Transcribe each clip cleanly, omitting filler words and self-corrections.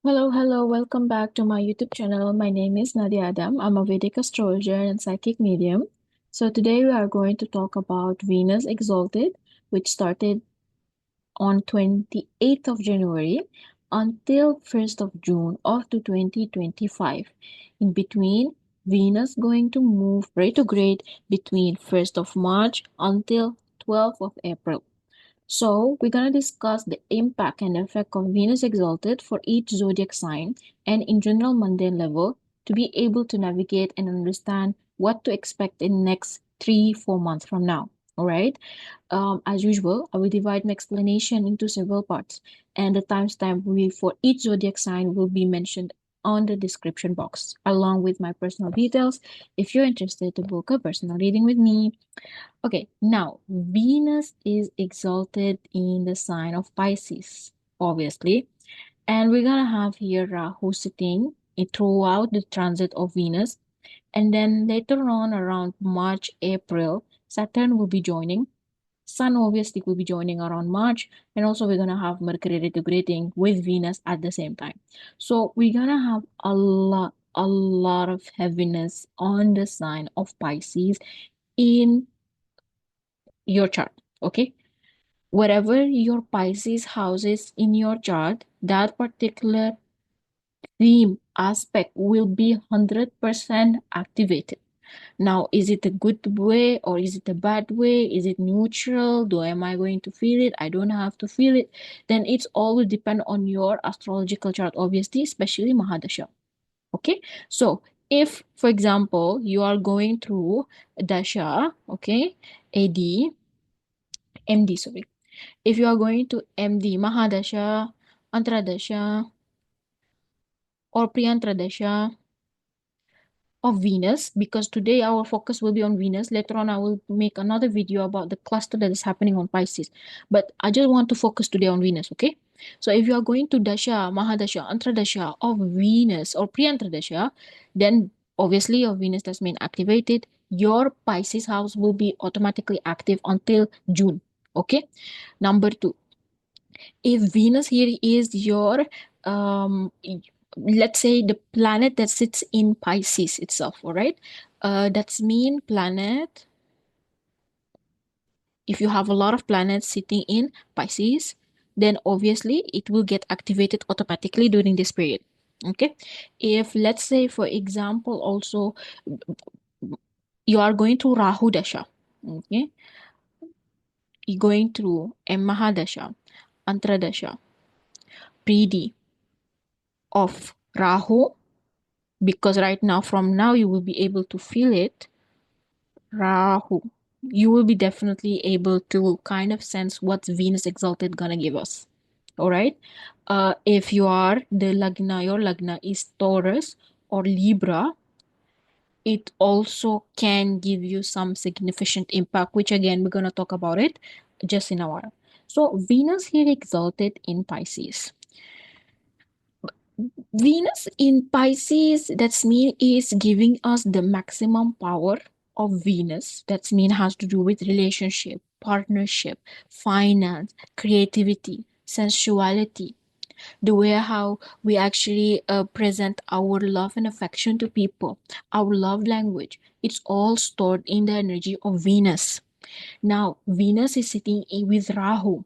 Hello, welcome back to my YouTube channel. My name is Nadia. I'm a Vedic astrologer and psychic medium. So today we are going to talk about Venus Exalted, which started on 28th of January until 1st of June of 2025. In between, Venus going to move retrograde between 1st of March until 12th of April. So, we're going to discuss the impact and effect of Venus exalted for each zodiac sign and in general mundane level to be able to navigate and understand what to expect in next 3-4 months from now. All right. As usual, I will divide my explanation into several parts, and the timestamp for each zodiac sign will be mentioned on the description box, along with my personal details if you're interested to book a personal reading with me. Okay, now Venus is exalted in the sign of Pisces, obviously. And we're gonna have here Rahu sitting throughout the transit of Venus. And then later on, around March, April, Saturn will be joining. Sun obviously will be joining around March. And also we're gonna have Mercury retrograding with Venus at the same time. So we're gonna have a lot of heaviness on the sign of Pisces in your chart. Okay, wherever your Pisces house is in your chart, that particular theme aspect will be 100% activated. Now, is it a good way or is it a bad way? Is it neutral? Am I going to feel it? I don't have to feel it. Then it's all will depend on your astrological chart, obviously, especially Mahadasha. Okay, so if, for example, you are going through Dasha, okay, AD, MD, sorry. If you are going to MD, Mahadasha, Antradasha, or Priyantradasha of Venus, because today our focus will be on Venus. Later on, I will make another video about the cluster that is happening on Pisces. But I just want to focus today on Venus, okay? So if you are going to Dasha, Mahadasha, Antradasha of Venus or Priyantradasha, then obviously your Venus has been activated. Your Pisces house will be automatically active until June, okay? Number two, if Venus here is your let's say the planet that sits in Pisces itself, all right? That's mean planet. If you have a lot of planets sitting in Pisces, then obviously it will get activated automatically during this period. Okay. If let's say, for example, also you are going through Rahu Dasha, okay, you're going through Mahadasha, Antradasha, PD of Rahu, because right now, from now, you will be able to feel it. Rahu, you will be definitely able to kind of sense what Venus exalted gonna give us. All right. If you are the Lagna, your Lagna is Taurus or Libra, it also can give you some significant impact, which again, we're gonna talk about it just in a while. So Venus here exalted in Pisces. Venus in Pisces, that's mean is giving us the maximum power of Venus. That's mean has to do with relationship, partnership, finance, creativity, sensuality, the way how we actually present our love and affection to people, our love language. It's all stored in the energy of Venus. Now, Venus is sitting with Rahu.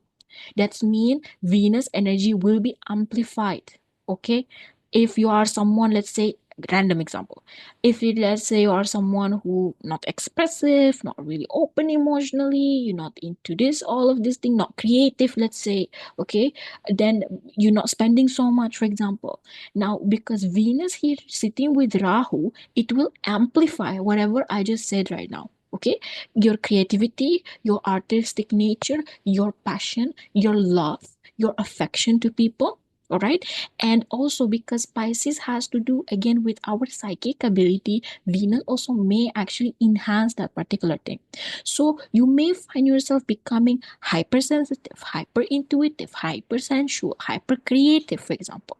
That means Venus energy will be amplified. Okay, if you are someone, let's say, random example, if you, let's say, you are someone who not expressive, not really open emotionally, you're not into this, all of this thing, not creative, let's say, okay, then you're not spending so much, for example. Now, because Venus here sitting with Rahu, it will amplify whatever I just said right now. Okay, your creativity, your artistic nature, your passion, your love, your affection to people. All right. And also, because Pisces has to do again with our psychic ability, Venus also may actually enhance that particular thing. So you may find yourself becoming hypersensitive, hyper intuitive, hyper sensual, hyper creative, for example.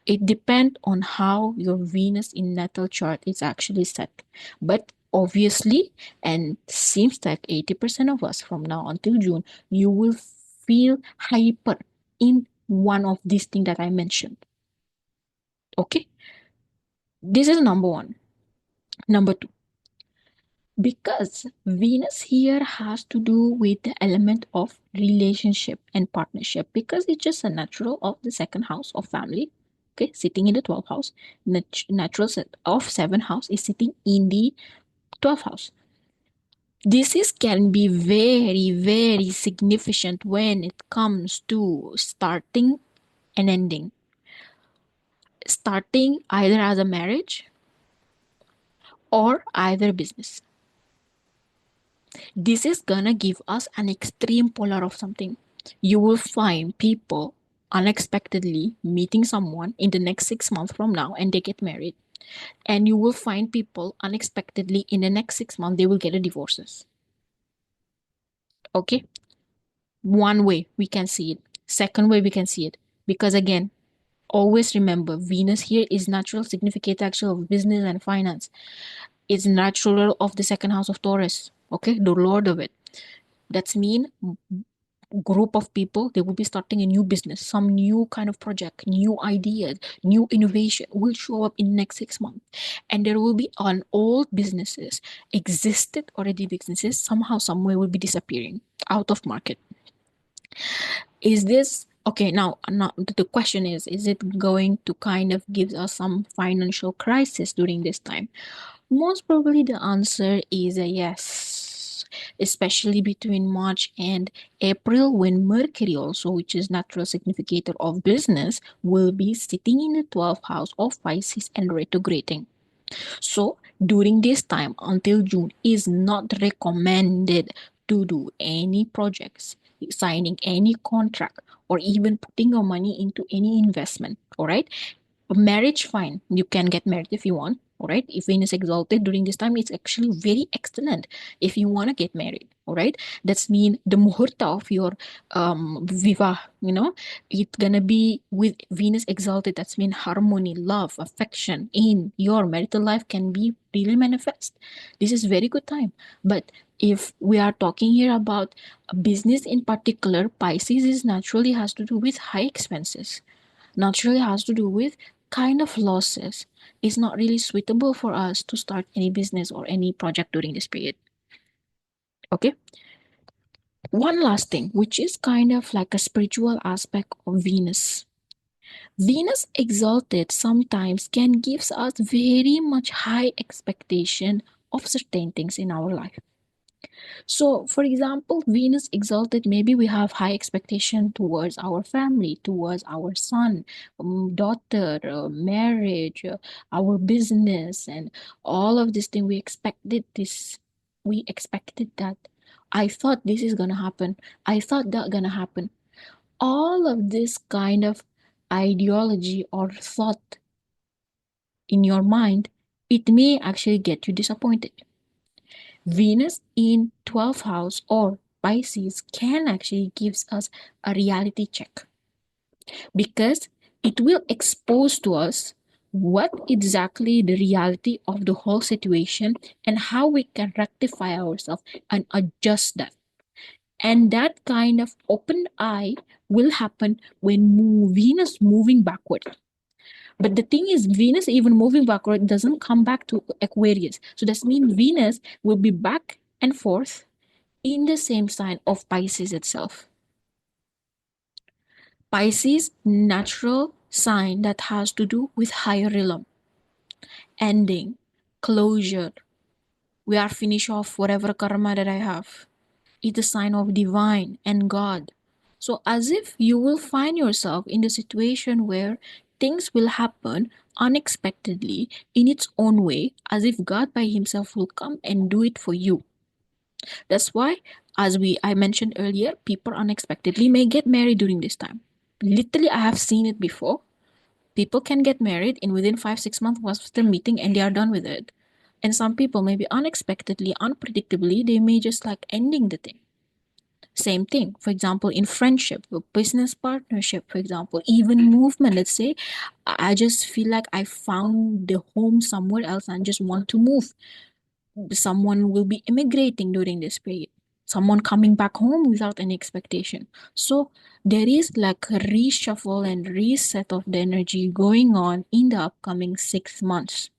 It depends on how your Venus in natal chart is actually set. But obviously, and seems like 80% of us from now until June, you will feel hyper in one of these things that I mentioned. Okay, this is number one. Number two, because Venus here has to do with the element of relationship and partnership, because it's just a natural of the second house of family. Okay, sitting in the 12th house, natural set of 7th house is sitting in the 12th house. This is can be very, very significant when it comes to starting and ending. Starting either as a marriage or either business. This is gonna give us an extreme polar of something. You will find people unexpectedly meeting someone in the next 6 months from now and they get married. And you will find people unexpectedly in the next 6 months they will get a divorces. Okay? One way we can see it. Second way we can see it. Because again, always remember Venus here is natural significant actual of business and finance. It's natural of the second house of Taurus. Okay, the lord of it. That's mean group of people they will be starting a new business, some new kind of project, new ideas, new innovation will show up in the next 6 months. And there will be on old businesses, existed already businesses, somehow somewhere will be disappearing out of market. Is this okay? Now the question is it going to kind of give us some financial crisis during this time? Most probably the answer is a yes, especially between March and April, when Mercury also, which is natural significator of business, will be sitting in the 12th house of Pisces and retrograding. So during this time until June is not recommended to do any projects, signing any contract, or even putting your money into any investment. All right. Marriage, fine. You can get married if you want. All right. If Venus exalted during this time, it's actually very excellent if you want to get married. All right. That's mean the muhurta of your viva, it's gonna be with Venus exalted. That's mean harmony, love, affection in your marital life can be really manifest. This is very good time. But if we are talking here about a business in particular, Pisces is naturally has to do with high expenses, naturally has to do with kind of losses. It's not really suitable for us to start any business or any project during this period. Okay. One last thing, which is kind of like a spiritual aspect of Venus. Venus exalted sometimes can give us very much high expectation of certain things in our life. So, for example, Venus exalted, maybe we have high expectation towards our family, towards our son, daughter, marriage, our business, and all of this thing. We expected this. We expected that. I thought this is gonna happen. I thought that gonna happen. All of this kind of ideology or thought in your mind, it may actually get you disappointed. Venus in 12th house or Pisces can actually gives us a reality check, because it will expose to us what exactly the reality of the whole situation and how we can rectify ourselves and adjust that. And that kind of open eye will happen when Venus moving backward. But the thing is, Venus even moving backward doesn't come back to Aquarius. So that means Venus will be back and forth in the same sign of Pisces itself. Pisces, natural sign that has to do with higher realm, ending, closure. We are finished off whatever karma that I have. It's a sign of divine and God. So as if you will find yourself in the situation where things will happen unexpectedly in its own way, as if God by himself will come and do it for you. That's why, as I mentioned earlier, people unexpectedly may get married during this time. Literally, I have seen it before. People can get married in within 5-6 months was the meeting and they are done with it. And some people maybe unexpectedly, unpredictably, they may just like ending the thing. Same thing, for example, in friendship, business partnership, for example, even movement. Let's say I just feel like I found the home somewhere else and just want to move. Someone will be immigrating during this period. someone coming back home without any expectation. So there is like a reshuffle and reset of the energy going on in the upcoming 6 months.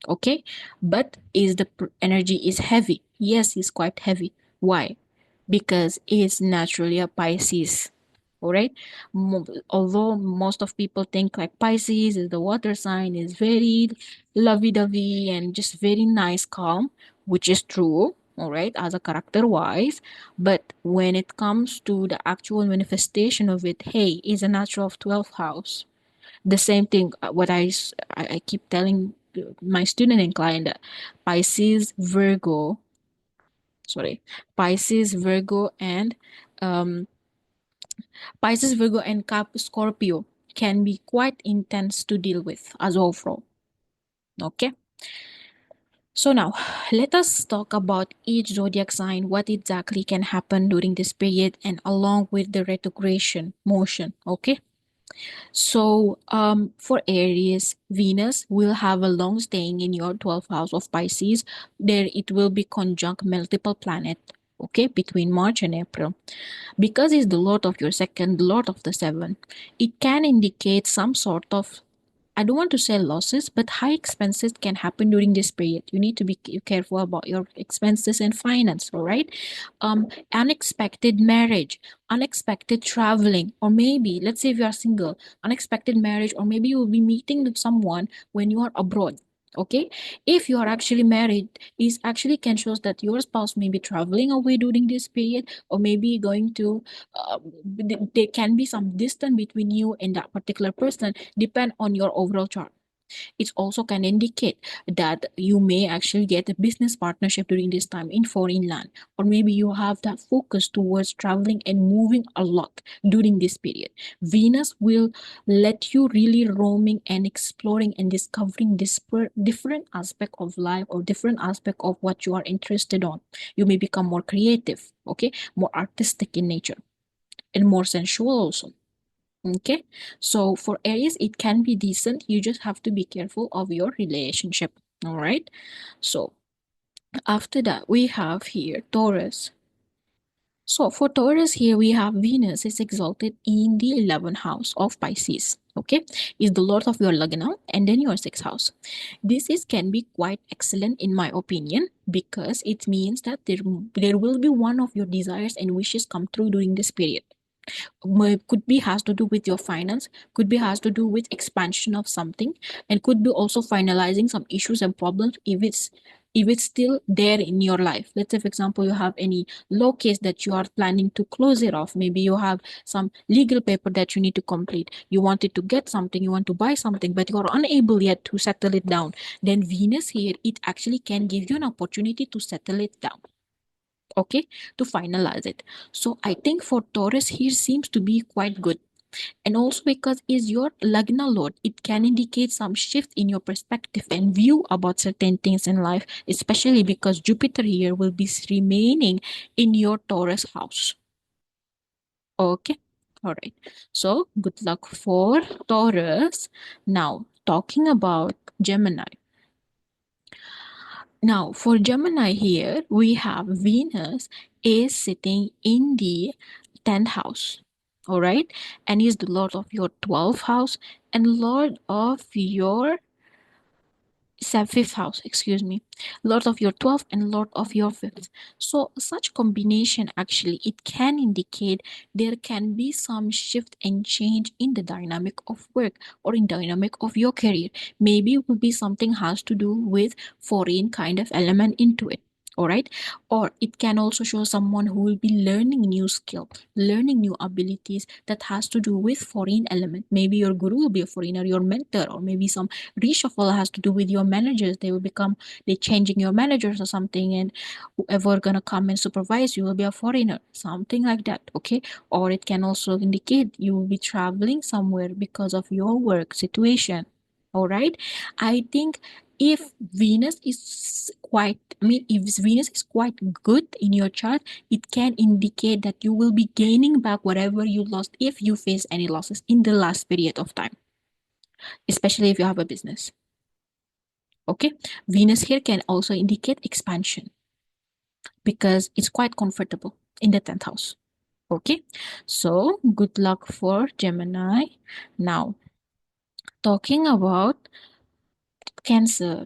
Okay, but is the energy is heavy? Yes, it's quite heavy. Why? Because it's naturally a Pisces. All right. Although most of people think like Pisces is the water sign, is very lovey-dovey and just very nice, calm, which is true. All right, as a character wise, but when it comes to the actual manifestation of it, hey, is a natural of 12th house. The same thing, what I keep telling my student and client that Pisces, Virgo, sorry, Pisces, Virgo, and um, Pisces, Virgo, and Scorpio can be quite intense to deal with as overall. Okay. So now let us talk about each zodiac sign, what exactly can happen during this period and along with the retrogression motion. Okay. So for Aries, Venus will have a long staying in your 12th house of Pisces. There it will be conjunct multiple planet, okay, between March and April. Because it's the lord of your second, lord of the seven, it can indicate some sort of, I don't want to say losses, but high expenses can happen during this period. You need to be careful about your expenses and finance, all right? Unexpected marriage, unexpected traveling, or maybe, let's say if you are single, unexpected marriage, or maybe you will be meeting with someone when you are abroad. Okay, if you are actually married, it actually can show that your spouse may be traveling away during this period, or maybe going to there can be some distance between you and that particular person, depend on your overall chart. It also can indicate that you may actually get a business partnership during this time in foreign land, or maybe you have that focus towards traveling and moving a lot during this period. Venus will let you really roaming and exploring and discovering this different aspect of life or different aspect of what you are interested on. You may become more creative, okay, more artistic in nature and more sensual also. Okay, so for Aries, it can be decent. You just have to be careful of your relationship. All right. So after that, we have here Taurus. So for Taurus, here we have Venus is exalted in the 11th house of Pisces. Okay, is the lord of your lagna and then your sixth house. This is can be quite excellent in my opinion because it means that there will be one of your desires and wishes come true during this period. Could be has to do with your finance, could be has to do with expansion of something, and could be also finalizing some issues and problems if it's still there in your life. Let's say for example you have any law case that you are planning to close it off. Maybe you have some legal paper that you need to complete, you wanted to get something, you want to buy something, but you are unable yet to settle it down. Then Venus here, it actually can give you an opportunity to settle it down, okay, to finalize it. So I think for Taurus here seems to be quite good. And also because is your lagna lord, it can indicate some shift in your perspective and view about certain things in life, especially because Jupiter here will be remaining in your Taurus house. Okay, all right. So good luck for Taurus. Now talking about Gemini. Now, for Gemini here, we have Venus is sitting in the 10th house. All right. And is the Lord of your 12th house and Lord of your fifth house, excuse me, lord of your 12th and lord of your fifth. So such combination actually it can indicate there can be some shift and change in the dynamic of work or in dynamic of your career. Maybe it will be something has to do with foreign kind of element into it. All right, or it can also show someone who will be learning new skill, learning new abilities that has to do with foreign element. Maybe your guru will be a foreigner, your mentor, or maybe some reshuffle has to do with your managers. They changing your managers or something, and whoever gonna come and supervise you will be a foreigner, something like that. Okay, or it can also indicate you will be traveling somewhere because of your work situation. All right, I think if Venus is quite, I mean, if Venus is quite good in your chart, it can indicate that you will be gaining back whatever you lost if you face any losses in the last period of time, especially if you have a business. Okay, Venus here can also indicate expansion. because it's quite comfortable in the 10th house. Okay, so good luck for Gemini. Now, talking about Cancer.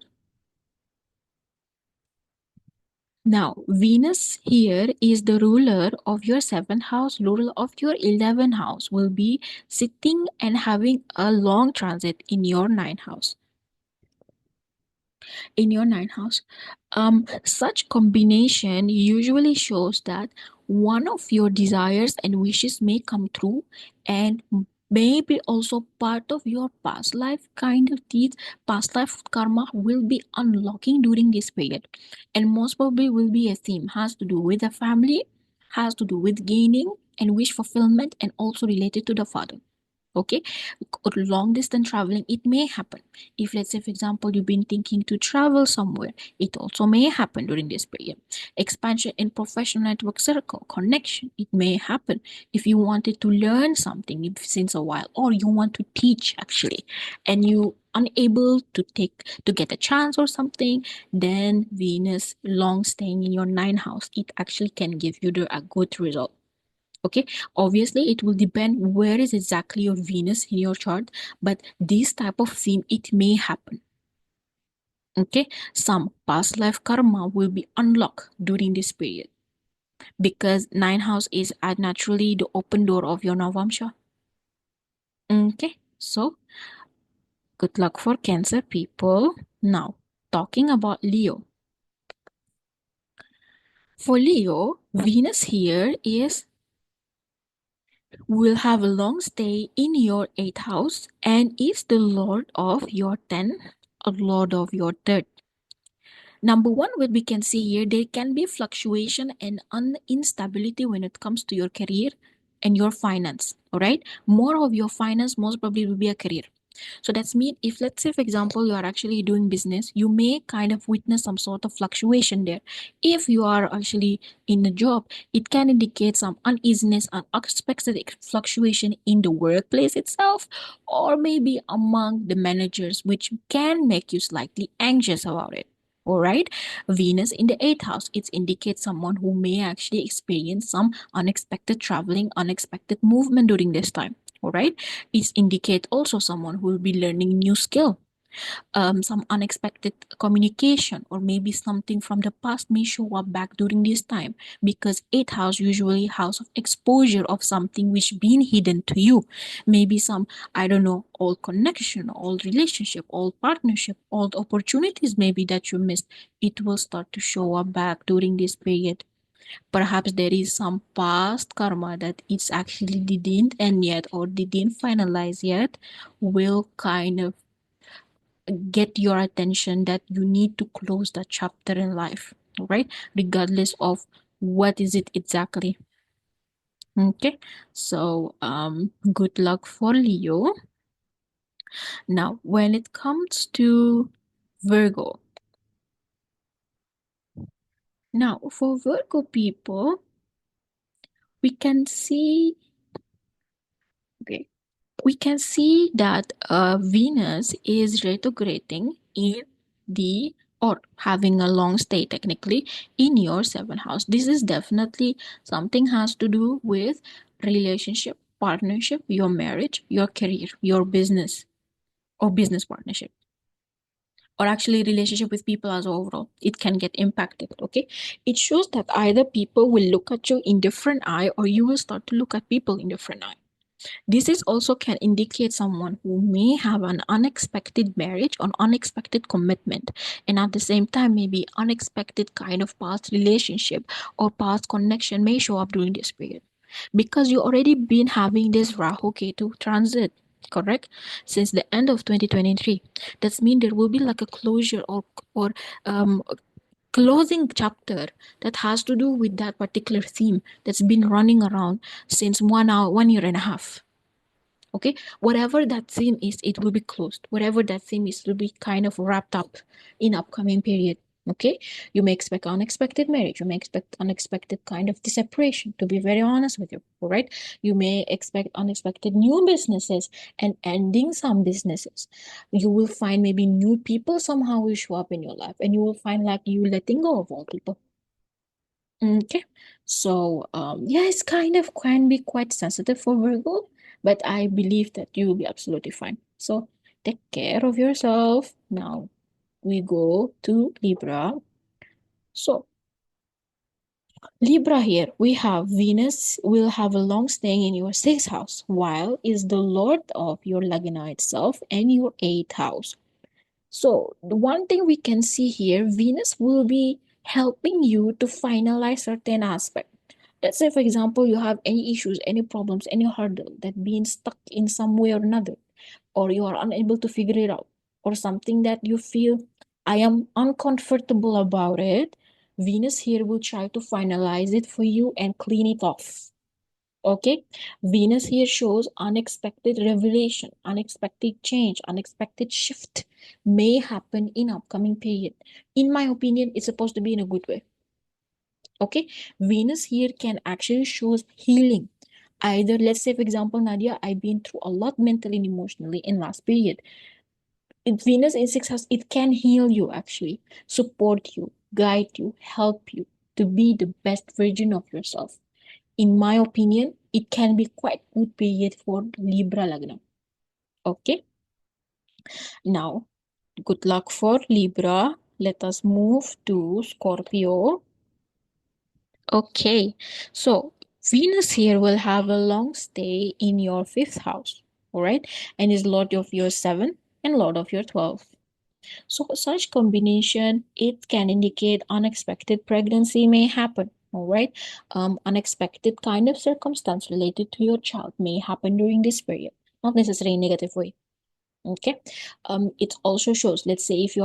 Now, Venus here is the ruler of your 7th house, ruler of your 11th house, will be sitting and having a long transit in your 9th house. In your 9th house. Such combination usually shows that one of your desires and wishes may come true, and maybe also part of your past life kind of deeds, past life karma will be unlocking during this period, and most probably will be a theme has to do with the family, has to do with gaining and wish fulfillment, and also related to the father. Okay, long distance traveling, it may happen. If, let's say, for example, you've been thinking to travel somewhere, it also may happen during this period. Expansion in professional network circle connection, it may happen. If you wanted to learn something since a while, or you want to teach actually, and you unable to get a chance or something, then Venus long staying in your 9th house, it actually can give you a good result. Okay, obviously it will depend where is exactly your Venus in your chart, but this type of theme, it may happen. Okay, some past life karma will be unlocked during this period because 9th house is naturally the open door of your Navamsha. Okay, so good luck for Cancer people. Now, talking about Leo. For Leo, Venus here is will have a long stay in your 8th house and is the lord of your 10th, or lord of your 3rd. Number one, what we can see here, there can be fluctuation and instability when it comes to your career and your finance. All right, more of your finance most probably will be a career. So that's mean if, let's say, for example, you are actually doing business, you may kind of witness some sort of fluctuation there. If you are actually in a job, it can indicate some uneasiness and unexpected fluctuation in the workplace itself, or maybe among the managers, which can make you slightly anxious about it. All right, Venus in the 8th house, it indicates someone who may actually experience some unexpected traveling, unexpected movement during this time. All right, it indicates also someone who will be learning new skill, some unexpected communication, or maybe something from the past may show up back during this time, because 8th house usually house of exposure of something which been hidden to you, maybe some, I don't know, old connection, old relationship, old partnership, old opportunities maybe that you missed. It will start to show up back during this period. Perhaps there is some past karma that it's actually didn't end yet or didn't finalize yet, will kind of get your attention that you need to close that chapter in life, right? Regardless of what is it exactly. Okay, so good luck for Leo. Now, when it comes to Virgo, now for Virgo people, we can see, okay, we can see that Venus is retrograding in the, or having a long stay technically in your 7th house. This is definitely something has to do with relationship, partnership, your marriage, your career, your business, or business partnership, or actually relationship with people as overall. It can get impacted. Okay, it shows that either people will look at you in different eye, or you will start to look at people in different eye. This is also can indicate someone who may have an unexpected marriage or unexpected commitment, and at the same time, maybe unexpected kind of past relationship or past connection may show up during this period, because you already been having this Rahu Ketu transit, correct, since the end of 2023. That's mean there will be like a closure, or um closing chapter that has to do with that particular theme that's been running around since 1 hour, 1 year and a half. Okay, whatever that theme is, it will be closed. Whatever that theme is, will be kind of wrapped up in upcoming period. Okay, you may expect unexpected marriage, you may expect unexpected kind of separation, to be very honest with you. All right, you may expect unexpected new businesses and ending some businesses. You will find maybe new people somehow will show up in your life, and you will find like you letting go of all people. Okay. So, yeah, it's kind of can be quite sensitive for Virgo, but I believe that you will be absolutely fine. So, take care of yourself. Now, we go to Libra. So, Libra here, we have Venus will have a long stay in your sixth house, while is the Lord of your Lagna itself and your eighth house. So, the one thing we can see here, Venus will be helping you to finalize certain aspects. Let's say, for example, you have any issues, any problems, any hurdle that being stuck in some way or another, or you are unable to figure it out, or something that you feel I am uncomfortable about it. Venus here will try to finalize it for you and clean it off. Okay, Venus here shows unexpected revelation, unexpected change, unexpected shift may happen in upcoming period. In my opinion, it's supposed to be in a good way. Okay, Venus here can actually shows healing. Either, let's say, for example, Nadia, I've been through a lot mentally and emotionally in last period. Venus in sixth house, it can heal you actually, support you, guide you, help you to be the best version of yourself. In my opinion, it can be quite good period for Libra Lagna. Okay, now good luck for Libra. Let us move to Scorpio. Okay, so Venus here will have a long stay in your fifth house, all right, and is Lord of your seventh and Lord of your 12th. So such combination, it can indicate unexpected pregnancy may happen. All right. Unexpected kind of circumstance related to your child may happen during this period, not necessarily in a negative way. Okay. It also shows, let's say if you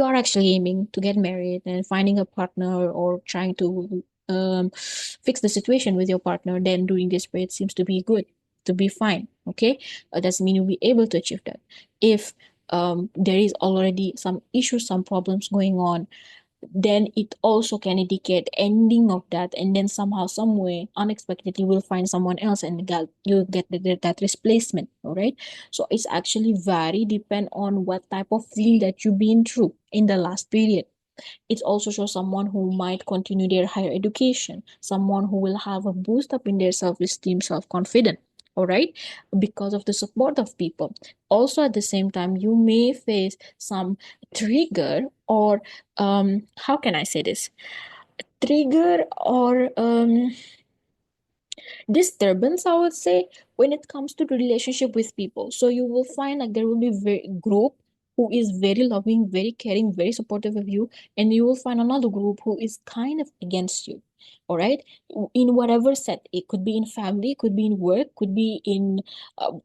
are actually aiming to get married and finding a partner or trying to fix the situation with your partner, then during this period seems to be good, to be fine. Okay. Doesn't mean you'll be able to achieve that. If there is already some issues, some problems going on, then it also can indicate ending of that, and then somehow some way unexpectedly will find someone else and you'll get that replacement. All right, so it's actually very depend on what type of field that you've been through in the last period. It also shows someone who might continue their higher education, someone who will have a boost up in their self-esteem, self-confidence. All right, because of the support of people. Also, at the same time, you may face some trigger or how can I say this? Trigger or disturbance, I would say, when it comes to the relationship with people. So you will find like there will be very group who is very loving, very caring, very supportive of you, and you will find another group who is kind of against you. All right, in whatever set, it could be in family, could be in work, could be in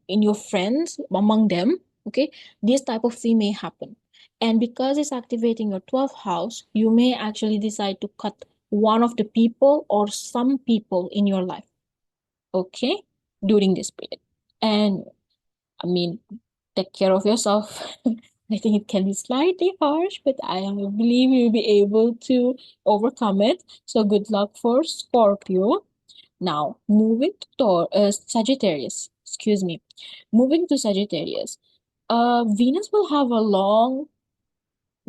your friends among them. Okay, this type of thing may happen, and because it's activating your 12th house, you may actually decide to cut one of the people or some people in your life, okay, during this period. And I mean, take care of yourself. I think it can be slightly harsh, but I believe you'll be able to overcome it. So good luck for Scorpio. Now, moving to Sagittarius. Excuse me. Moving to Sagittarius. Venus will have a long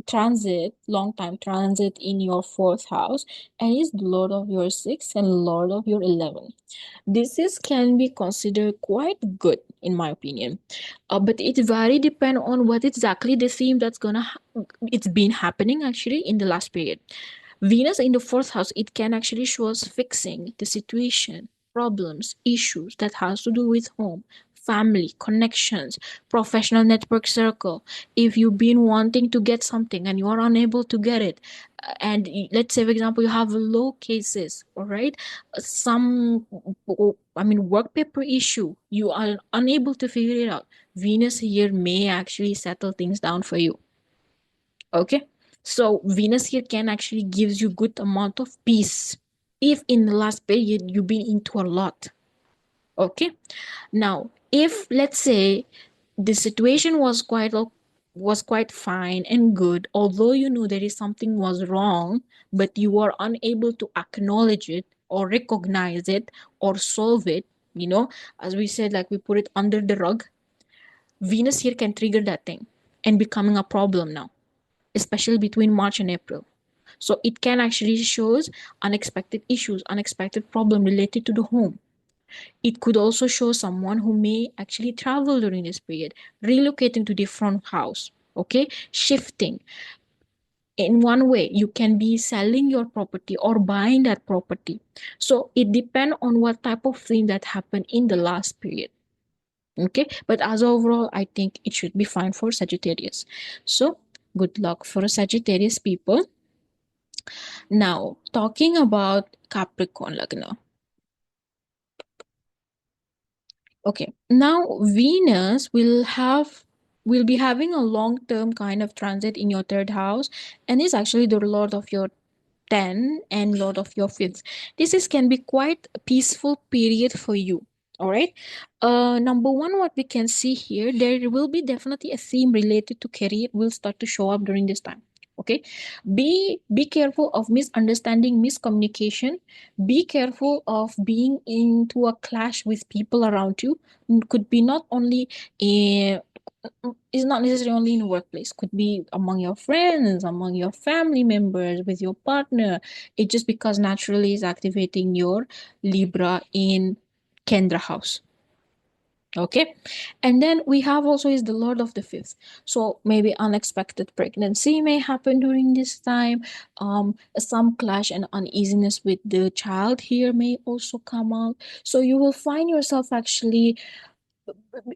time transit in your fourth house, and is the Lord of your sixth and Lord of your 11th. This is can be considered quite good in my opinion, but it very depend on what exactly the theme that's it's been happening actually in the last period. Venus in the fourth house, it can actually show us fixing the situation, problems, issues that has to do with home, family, connections, professional network circle. If you've been wanting to get something and you are unable to get it, and let's say, for example, you have low cases, all right, some, I mean, work paper issue, you are unable to figure it out. Venus here may actually settle things down for you. Okay, so Venus here can actually gives you good amount of peace if in the last period you've been into a lot. Okay, now if let's say the situation was quite fine and good, although you knew there is something was wrong, but you are unable to acknowledge it or recognize it or solve it, as we said, like we put it under the rug. Venus here can trigger that thing and becoming a problem now, especially between March and April. So it can actually shows unexpected issues, unexpected problem related to the home. It could also show someone who may actually travel during this period, relocating to different house, okay, shifting. In one way, you can be selling your property or buying that property. So it depends on what type of thing that happened in the last period. Okay, but as overall, I think it should be fine for Sagittarius. So good luck for Sagittarius people. Now, talking about Capricorn Lagna. Okay, now Venus will be having a long-term kind of transit in your third house, and is actually the lord of your 10 and lord of your fifth. This is can be quite a peaceful period for you. All right. Number one, what we can see here, there will be definitely a theme related to career will start to show up during this time. Okay. Be careful of misunderstanding, miscommunication. Be careful of being into a clash with people around you. Could be not only in is not necessarily only in the workplace, could be among your friends, among your family members, with your partner. It just because naturally is activating your Libra in Kendra house. Okay, and then we have also is the lord of the fifth, so maybe unexpected pregnancy may happen during this time. Some clash and uneasiness with the child here may also come out, so you will find yourself actually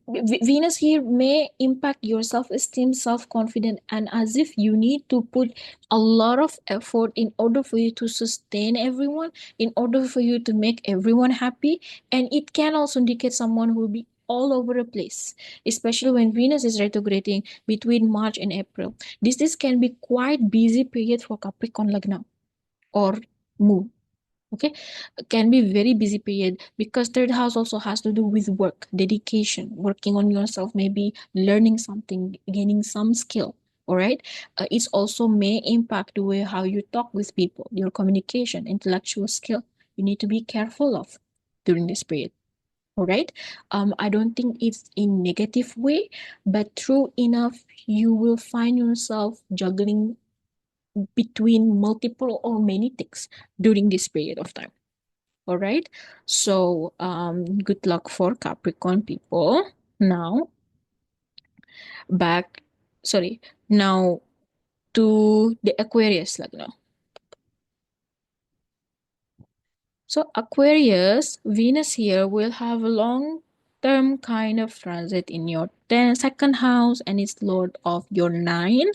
Venus here may impact your self-esteem, self-confidence, and as if you need to put a lot of effort in order for you to sustain everyone, in order for you to make everyone happy. And it can also indicate someone who will be all over the place, especially when Venus is retrograding between March and April. This can be quite busy period for Capricorn Lagna or Moon. Okay, can be very busy period because third house also has to do with work, dedication, working on yourself, maybe learning something, gaining some skill. All right, it's also may impact the way how you talk with people, your communication, intellectual skill. You need to be careful of during this period. All right, I don't think it's in negative way, but true enough, you will find yourself juggling between multiple or many things during this period of time. All right. So, good luck for Capricorn people. Now, back, sorry, now to the Aquarius Lagna. So, Aquarius, Venus here will have a long term kind of transit in your second house, and it's Lord of your 9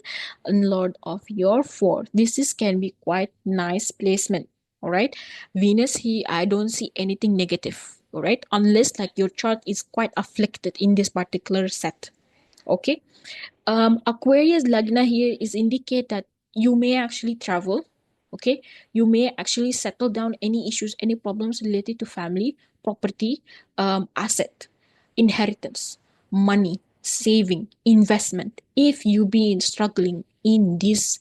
and Lord of your 4. This is can be quite nice placement. All right. Venus here, I don't see anything negative. All right. Unless like your chart is quite afflicted in this particular set. Okay. Aquarius Lagna here is indicate that you may actually travel. Okay, you may actually settle down any issues, any problems related to family, property, asset, inheritance, money, saving, investment. If you been struggling in this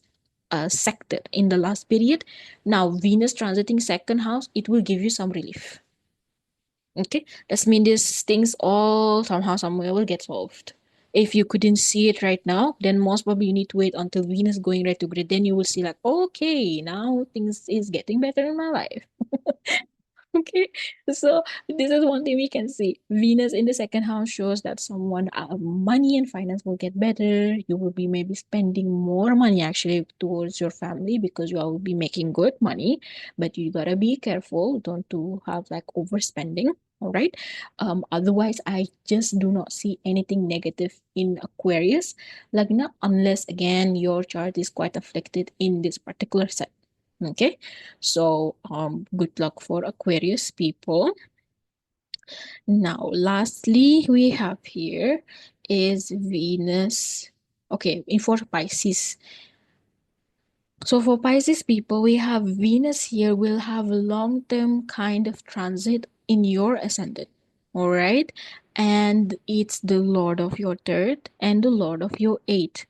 sector in the last period, now Venus transiting second house, it will give you some relief. Okay, that means these things all somehow, somewhere will get solved. If you couldn't see it right now, then most probably you need to wait until Venus going retrograde. Then you will see like, okay, now things is getting better in my life. Okay, so this is one thing we can see. Venus in the second house shows that someone money and finance will get better. You will be maybe spending more money actually towards your family because you will be making good money, but you gotta be careful, don't to have like overspending. All right. Otherwise, I just do not see anything negative in Aquarius Lagna unless again your chart is quite afflicted in this particular set. Okay, so good luck for Aquarius people. Now, lastly, we have here is Venus. Okay, in for Pisces. So for Pisces people, we have Venus here will have a long-term kind of transit in your ascendant. All right, and it's the Lord of your third and the Lord of your eighth.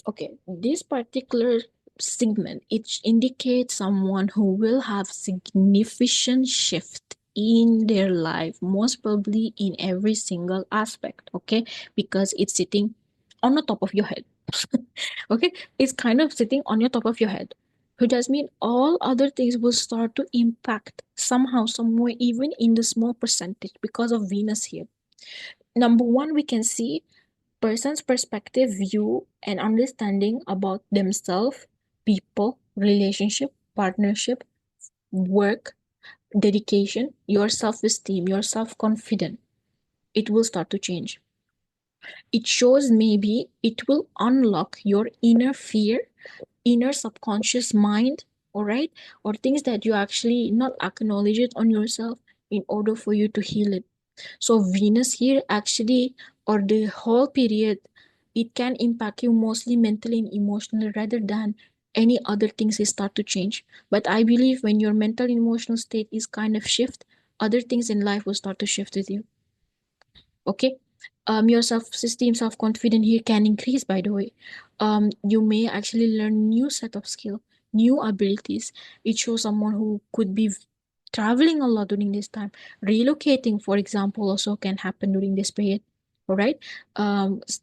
Okay, this particular segment, it indicates someone who will have significant shift in their life, most probably in every single aspect, okay? Because it's sitting on the top of your head. Okay, it's kind of sitting on your top of your head. Which does mean all other things will start to impact somehow, somewhere, even in the small percentage because of Venus here. Number one, we can see person's perspective, view, and understanding about themselves, people, relationship, partnership, work, dedication, your self-esteem, your self-confidence. It will start to change. It shows maybe it will unlock your inner fear, inner subconscious mind, all right, or things that you actually not acknowledge it on yourself in order for you to heal it. So Venus here actually, or the whole period, it can impact you mostly mentally and emotionally rather than any other things start to change. But I believe when your mental and emotional state is kind of shift, other things in life will start to shift with you. Okay. Your self-esteem, self-confidence here can increase, by the way. You may actually learn new set of skill, new abilities. It shows someone who could be traveling a lot during this time. Relocating, for example, also can happen during this period. All right.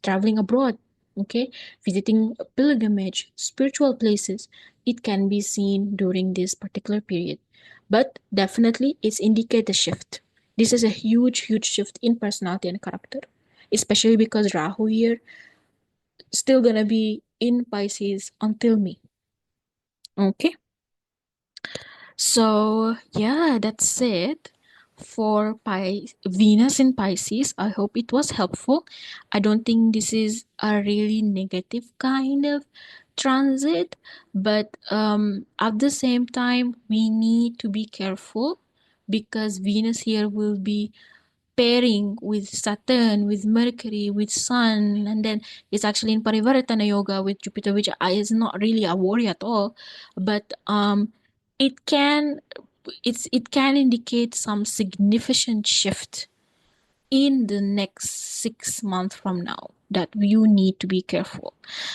Traveling abroad, okay, visiting a pilgrimage, spiritual places. It can be seen during this particular period, but definitely it's indicate a shift. This is a huge, huge shift in personality and character, especially because Rahu here still gonna be in Pisces until May. Okay, so yeah, that's it for Venus in Pisces. I hope it was helpful. I don't think this is a really negative kind of transit, but at the same time, we need to be careful because Venus here will be pairing with Saturn, with Mercury, with Sun, and then it's actually in Parivartan Yoga with Jupiter, which is not really a worry at all, but it can it can indicate some significant shift in the next 6 months from now that you need to be careful.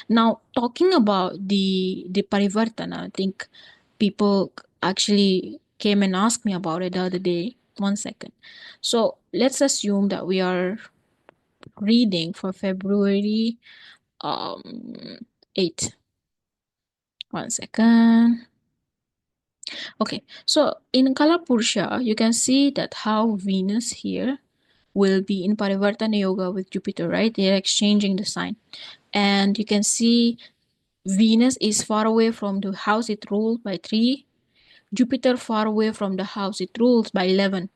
Now, talking about the Parivartana, I think people actually came and asked me about it the other day. One second. So let's assume that we are reading for February um 8. One second. Okay, so in Kala Purusha, you can see that how Venus here will be in Parivartana Yoga with Jupiter, right? They're exchanging the sign. And you can see Venus is far away from the house it ruled by 3, Jupiter far away from the house it rules by 11.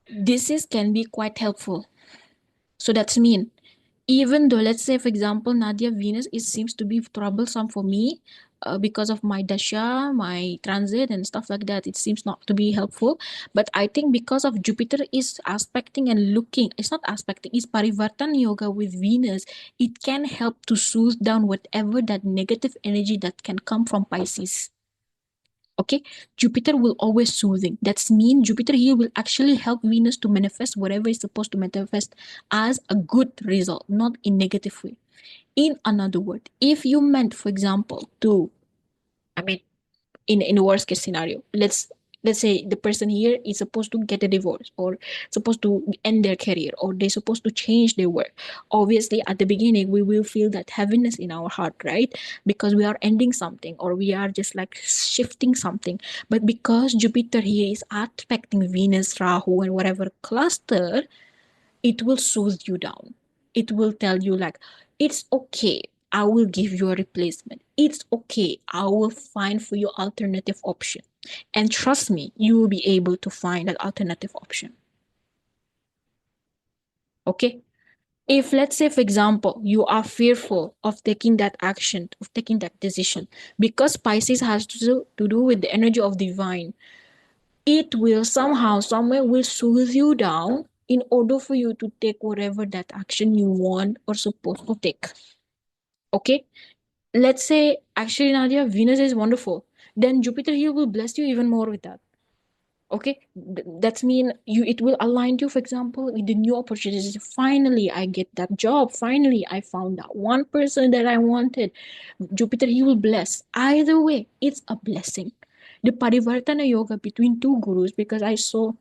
This is can be quite helpful. So that's mean even though, let's say for example, Nadia Venus, it seems to be troublesome for me because of my dasha, my transit and stuff like that, it seems not to be helpful. But I think because of Jupiter is aspecting and looking, it's not aspecting, it's Parivartan Yoga with Venus, it can help to soothe down whatever that negative energy that can come from Pisces. Okay, Jupiter will always soothing. That's mean Jupiter here will actually help Venus to manifest whatever is supposed to manifest as a good result, not in negative way. In another word, if you meant, for example, to, I mean, in a worst case scenario, let's say the person here is supposed to get a divorce or supposed to end their career or they're supposed to change their work. Obviously at the beginning we will feel that heaviness in our heart, right? Because we are ending something or we are just like shifting something. But because Jupiter here is aspecting Venus, Rahu and whatever cluster, it will soothe you down. It will tell you like, it's okay, I will give you a replacement. It's okay, I will find for you alternative option. And trust me, you will be able to find that alternative option. Okay? If let's say for example, you are fearful of taking that action, of taking that decision, because Pisces has to do with the energy of divine, it will somehow, somewhere will soothe you down in order for you to take whatever that action you want or supposed to take. Okay? Let's say, actually, Nadia, Venus is wonderful. Then Jupiter here will bless you even more with that. Okay? That's mean you it will align you, for example, with the new opportunities. Finally, I get that job. Finally, I found that one person that I wanted. Jupiter, he will bless. Either way, it's a blessing. The Parivartana Yoga between two gurus, because I saw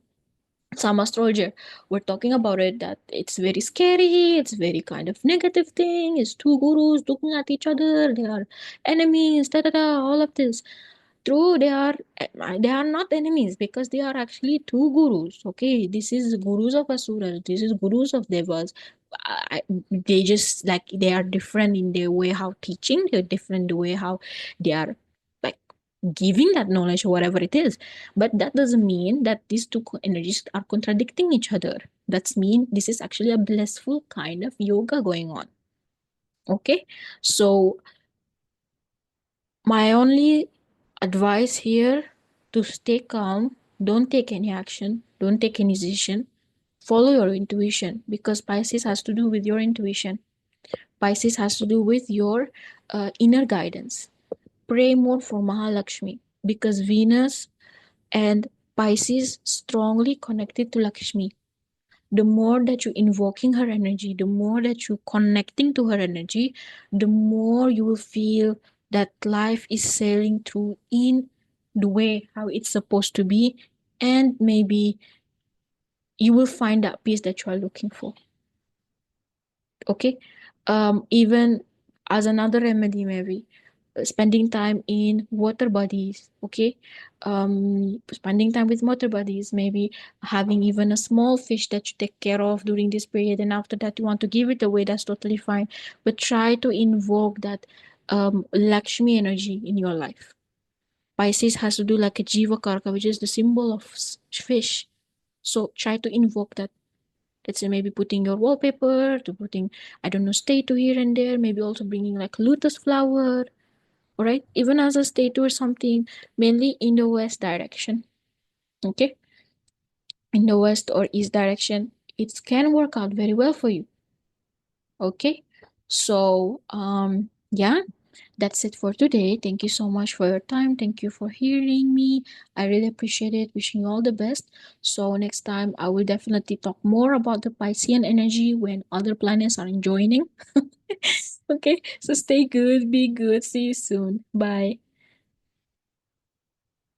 some astrologer were talking about it, that it's very scary, it's very kind of negative thing, it's two gurus looking at each other, they are enemies, da da da, all of this. True, they are not enemies, because they are actually two gurus. Okay, this is gurus of asuras, this is gurus of devas. They just, like, they are different in their way how teaching, they're different the way how they are, like, giving that knowledge or whatever it is. But that doesn't mean that these two energies are contradicting each other. That's mean this is actually a blissful kind of yoga going on. Okay, so my only advice here, to stay calm, don't take any action, don't take any decision, follow your intuition, because Pisces has to do with your intuition. Pisces has to do with your inner guidance. Pray more for Mahalakshmi, because Venus and Pisces strongly connected to Lakshmi. The more that you invoking her energy, the more that you connecting to her energy, the more you will feel that life is sailing through in the way how it's supposed to be, and maybe you will find that peace that you are looking for. Okay, even as another remedy, maybe spending time in water bodies. Okay, spending time with water bodies, maybe having even a small fish that you take care of during this period, and after that you want to give it away, that's totally fine. But try to invoke that Lakshmi energy in your life. Pisces has to do like a jiva karka, which is the symbol of fish. So try to invoke that. Let's say maybe putting your wallpaper, to putting, I don't know, statue here and there, maybe also bringing like lotus flower, all right, even as a statue or something, mainly in the west direction. Okay, in the west or east direction, it can work out very well for you. Okay, so yeah, that's it for today. Thank you so much for your time. Thank you for hearing me. I really appreciate it. Wishing you all the best. So next time I will definitely talk more about the Piscean energy when other planets are joining. Okay, so stay good, be good. See you soon. Bye.